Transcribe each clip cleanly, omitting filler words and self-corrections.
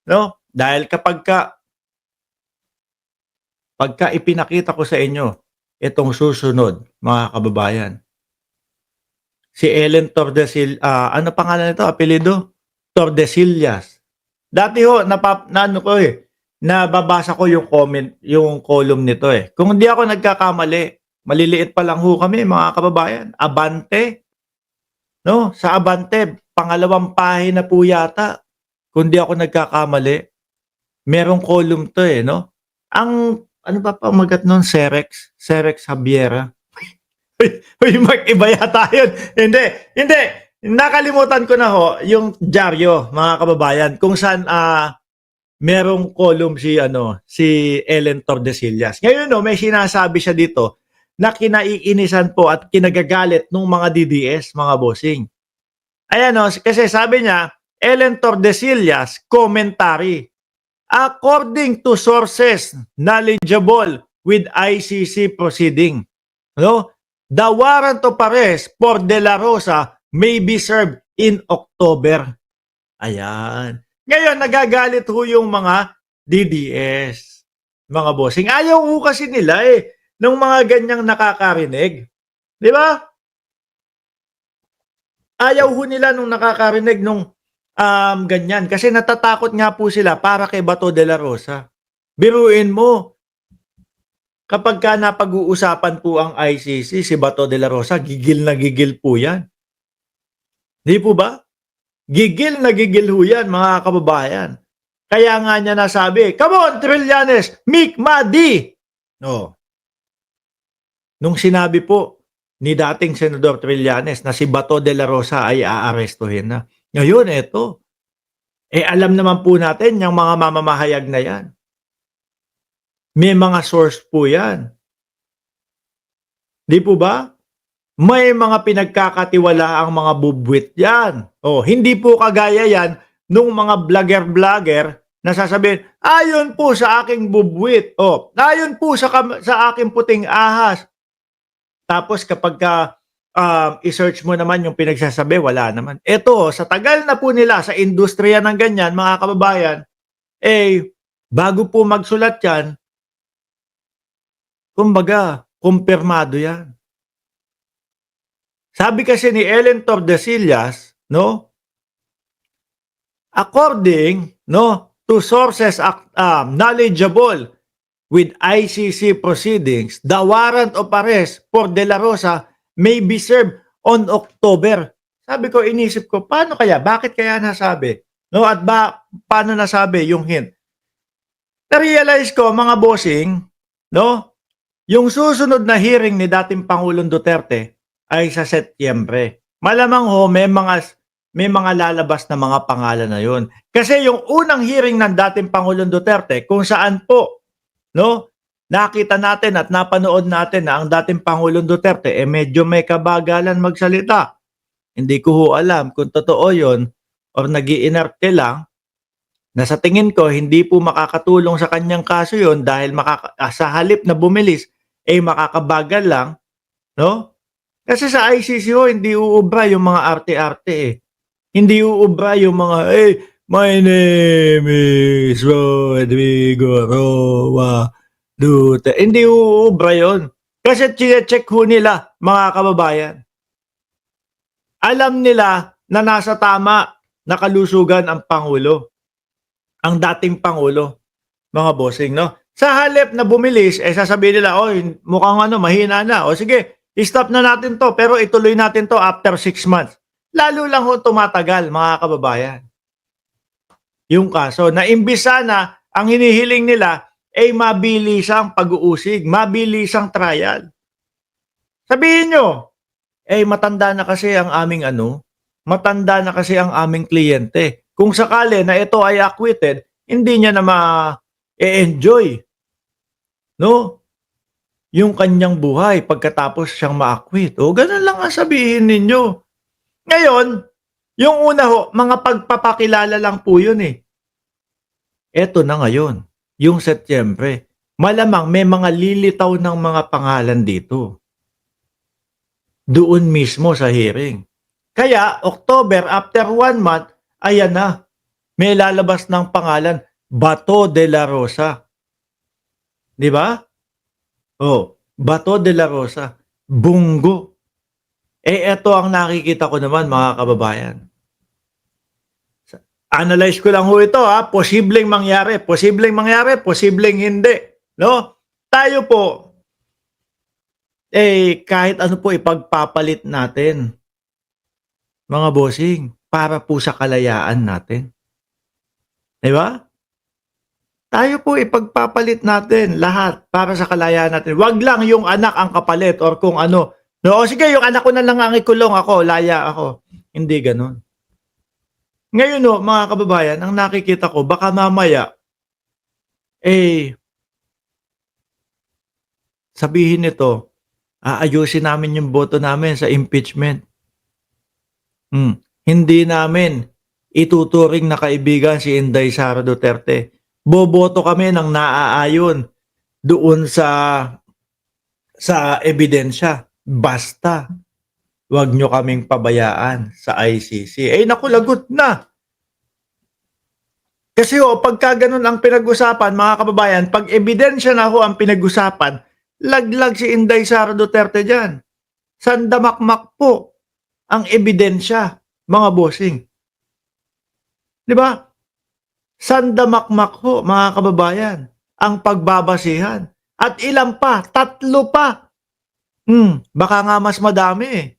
no? Dahil pagka ipinakita ko sa inyo itong susunod, mga kababayan, si Ellen ano pangalan nito, apelyido? Tordesillas. Dati ho, nababasa ko yung comment, yung column nito eh. Kung hindi ako nagkakamali, maliliit pa lang ho kami, mga kababayan. Abante, no? Sa Abante, pangalawang pahina po yata. Kung di ako nagkakamali, merong column to eh, no? Ano ba pamagat nun? Serex Javiera. Uy, mag-iba yata yun. Hindi, hindi. Nakalimutan ko na ho yung dyaryo, mga kababayan, kung saan merong column si Ellen Tordesillas. Ngayon no, may sinasabi siya dito na kinaiinisan po at kinagagalit ng mga DDS, mga bossing. Ayan no, kasi sabi niya, Ellen Tordesillas commentary. According to sources knowledgeable with ICC proceeding, no? The warrant of arrest for De La Rosa may be served in October. Ayan. Ngayon, nagagalit ho yung mga DDS, mga bossing. Ayaw ho kasi nila ng mga ganyang nakakarinig. Di ba? Ayaw ho nila nung nakakarinig nung ganyan. Kasi natatakot nga po sila para kay Bato de la Rosa. Biruin mo, kapag ka napag-uusapan po ang ICC, si Bato de la Rosa, gigil na gigil po yan. Di po ba? Gigil na gigil ho yan, mga kababayan. Kaya nga niya nasabi, come on, Trillanes, make madi! No. Nung sinabi po ni dating Senador Trillanes na si Bato de la Rosa ay aarestuhin na. Ngayon, eto. Alam naman po natin yung mga mamamahayag na yan. May mga source po yan. Di po ba? May mga pinagkakatiwala ang mga bubwit yan. Hindi po kagaya yan nung mga vlogger-vlogger na sasabihin, ayon po sa aking bubwit. Ayon po sa aking puting ahas. Tapos kapag i-search mo naman yung pinagsasabi, wala naman. Ito, sa tagal na po nila sa industriya ng ganyan, mga kababayan, bago po magsulat yan, kumbaga, kumpirmado yan. Sabi kasi ni Ellen Tordesillas, no? According, no, to sources knowledgeable with ICC proceedings, the warrant of arrest for De La Rosa may be served on October. Sabi ko, inisip ko, paano kaya? Bakit kaya nasabi? No, at paano nasabi yung hint? Na-realize ko, mga bossing, no, yung susunod na hearing ni dating Pangulong Duterte ay sa Setyembre. Malamang ho, may mga lalabas na mga pangalan na yun. Kasi yung unang hearing ng dating Pangulong Duterte, kung saan po, no, nakita natin at napanood natin na ang dating Pangulong Duterte medyo may kabagalan magsalita. Hindi ko ho alam kung totoo yon or nag-iinarte lang, na sa tingin ko hindi po makakatulong sa kanyang kaso yon dahil sa halip na bumilis makakabagal lang, no? Kasi sa ICC ho, hindi uubra yung mga arte-arte Hindi uubra yung mga, my name is Rodrigo Roa Duterte. Hindi uubra yun. Kasi check ho nila, mga kababayan. Alam nila na nasa tama na kalusugan ang Pangulo. Ang dating Pangulo, mga bossing, no? Sa halip na bumilis, sasabihin nila, mukhang mahina na. Sige, i-stop na natin to, pero ituloy natin to after 6 months. Lalo lang ho tumatagal, mga kababayan. Yung kaso, na imbis sana, ang hinihiling nila, mabilisang pag-uusig, mabilisang trial. Sabihin nyo, matanda na kasi ang aming matanda na kasi ang aming kliyente. Kung sakali na ito ay acquitted, hindi niya na ma-enjoy, no? Yung kanyang buhay pagkatapos siyang ma-acquit. Ganun lang ang sabihin ninyo. Ngayon, yung una ho, mga pagpapakilala lang po yun Eto na ngayon, yung Setyembre. Malamang may mga lilitaw ng mga pangalan dito. Doon mismo sa hearing. Kaya, October, after 1 month, ayan na. may lalabas ng pangalan, Bato de la Rosa. Di ba? Oh, Bato de la Rosa. Bungo. Eto ang nakikita ko naman mga kababayan. Analyze ko lang ho ito ha, posibleng mangyari, posibleng hindi, no? Tayo po, kahit ano po ipagpapalit natin, mga bossing, para po sa kalayaan natin. Di ba? Tayo po ipagpapalit natin lahat para sa kalayaan natin. Wag lang yung anak ang kapalit or kung ano. No, o sige, yung anak ko na lang ang ikulong ako, laya ako. Hindi ganun. Ngayon no, mga kababayan, ang nakikita ko, baka mamaya, sabihin nito, aayusin namin yung boto namin sa impeachment. Hindi namin ituturing na kaibigan si Inday Sara Duterte. Boboto kami ng naaayon doon sa ebidensya. Basta, wag nyo kaming pabayaan sa ICC. Naku, lagot na. Kasi pagka ganun ang pinag-usapan, mga kababayan, pag ebidensya na ang pinag-usapan, laglag si Inday Sara Duterte dyan. Sandamakmak po ang ebidensya, mga bossing. Di ba? Sandamakmak ho, mga kababayan, ang pagbabasihan. At ilan pa? 3 pa. Baka nga mas madami eh.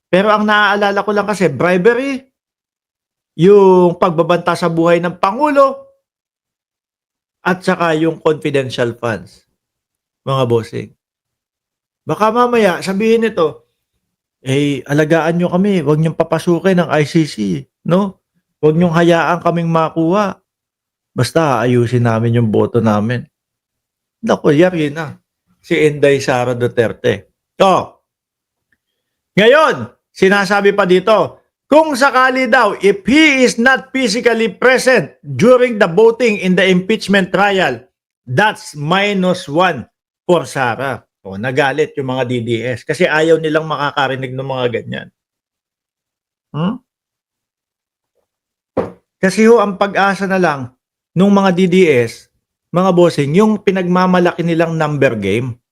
Pero ang naaalala ko lang kasi, bribery, yung pagbabanta sa buhay ng Pangulo, at saka yung confidential funds, mga bossing. Baka mamaya sabihin nito, alagaan nyo kami, huwag nyong papasukin ng ICC, no? Huwag nyong hayaan kaming makuha. Basta ayusin namin yung boto namin. Naku, yari na. Si Inday Sara Duterte. Ngayon, sinasabi pa dito, kung sakali daw, if he is not physically present during the voting in the impeachment trial, that's -1 for Sara. Nagalit yung mga DDS kasi ayaw nilang makakarinig ng mga ganyan. Kasi ang pag-asa na lang nung mga DDS, mga bossing, yung pinagmamalaki nilang number game.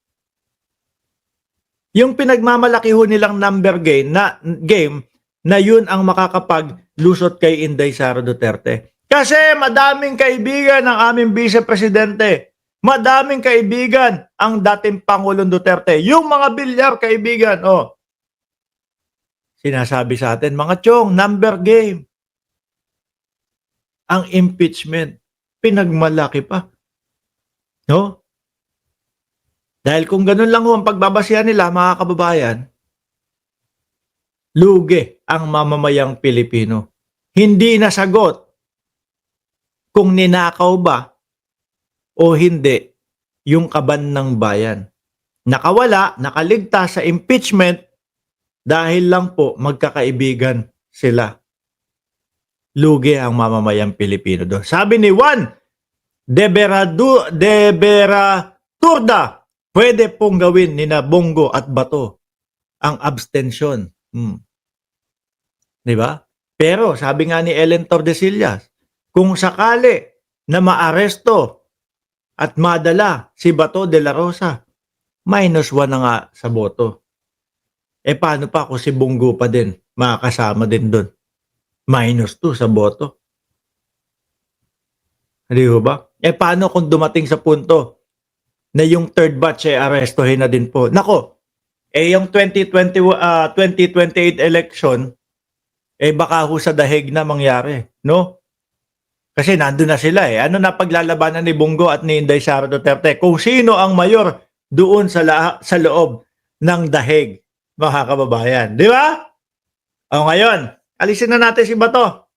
Yung pinagmamalaki nilang number game na yun ang makakapaglusot kay Inday Sara Duterte. Kasi madaming kaibigan ng aming Vice Presidente. Madaming kaibigan ang dating Pangulong Duterte. Yung mga bilyar kaibigan, sinasabi sa atin, mga chong, number game. Ang impeachment, pinagmalaki pa. No? Dahil kung ganun lang ang pagbabasihan nila, mga kababayan, lugi ang mamamayang Pilipino. Hindi nasagot kung ninakaw ba o hindi yung kaban ng bayan. Nakawala, nakaligtas sa impeachment dahil lang po magkakaibigan sila. Lugi ang mamamayang Pilipino doon. Sabi ni Juan de Beraturda, pwede pong gawin ni na Bongo at Bato ang abstention. Di ba? Pero sabi nga ni Ellen Tordesillas, kung sakali na maaresto at madala si Bato de la Rosa, -1 na nga sa boto. Paano pa kung si Bongo pa din makakasama din doon? -2 sa boto. Hindi ba? Paano kung dumating sa punto na yung third batch arestohin na din po? Nako, yung 2028 election, baka ho sa dahig na mangyari, no? Kasi nandun na sila Ano na paglalabanan ni Bongo at ni Inday Sara Duterte? Kung sino ang mayor doon sa loob ng dahig, mga kababayan. Di ba? Ngayon, alisin na natin si Bato.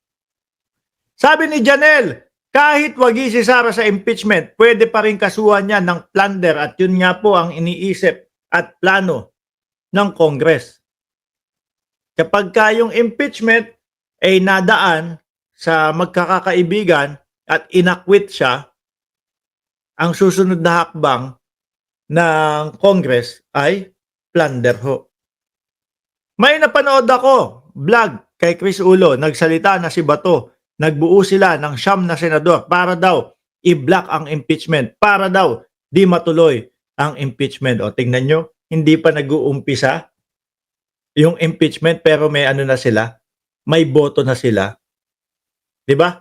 Sabi ni Janelle, kahit wagi si Sara sa impeachment, pwede pa rin kasuhan niya ng plunder at yun nga po ang iniisip at plano ng Congress. Kapag yung impeachment ay nadaan sa magkakaibigan at inakwit siya, ang susunod na hakbang ng Congress ay plunder ho. May napanood ako, vlog kay Chris Ulo, nagsalita na si Bato nagbuo sila ng 9 na senador para daw i-block ang impeachment, para daw di matuloy ang impeachment. O tingnan nyo, hindi pa nag-uumpisa yung impeachment pero may ano na sila, may boto na sila. 'Di ba?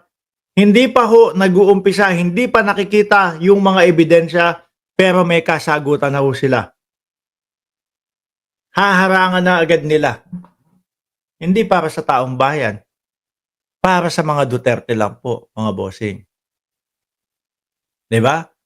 Hindi pa ho nag-uumpisa, hindi pa nakikita yung mga ebidensya pero may kasagutan na ho sila. Haharangan na agad nila. Hindi para sa taong bayan. Para sa mga Duterte lang po, mga bossing. 'Di ba?